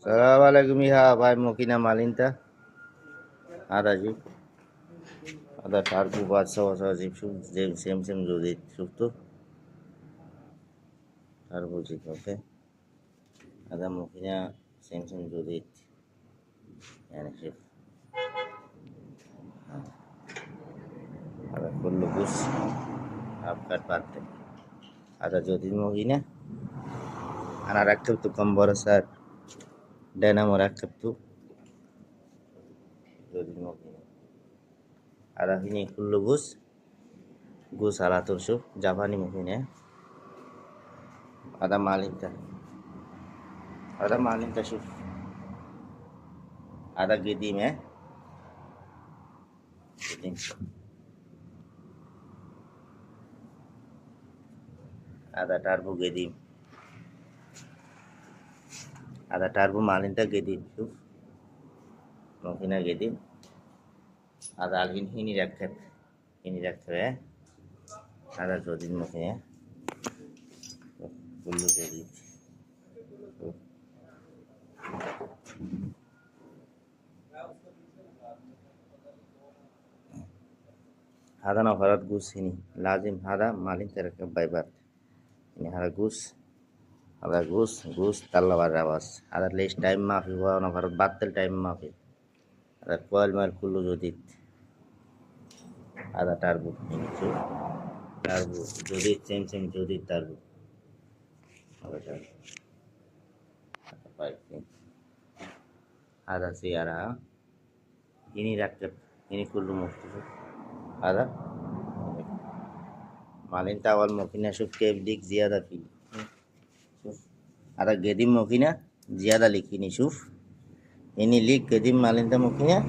Assalamualaikum ya, Pak Mukina Malinta. Ada ji, ada tarbu buat sawa jip su, sem jodit su tu, tarbu jip oke. Ada mukina sem jodit, yani sip. Ada kullu bus, आपका बात है. Ada jodit mukina, anak rakib tu kambara sar, dynamo rakib tu jodit mukina. Ada ini kullu gus alatur su, Japani mukina. Ada malinta su, ada gedim ya. Gedim. Ada turbo gedim. Ada turbo malinta gedim. Shuf. Mungkin gedim. Ada algin ini raket ya. Ada jodin mungkin ya. Bulu gedim. Ada nafarat gus ini. Lazim ada malinta raket baybat. Ini ada gus talla barawas. Ada less time maafi wa nafarat battel time maafi. Ada coil mal kullu jodid. Ada turbo ini tu. Turbo jodid same jodid turbo. Ada turbo. Ada siara. Ini raket. Ini kullu mufti. Ada malinta awal mukina shuf kef dik ziyada fi. Ada gedim mukina ziyada likini shuf. Ini lik gedim malinta mukina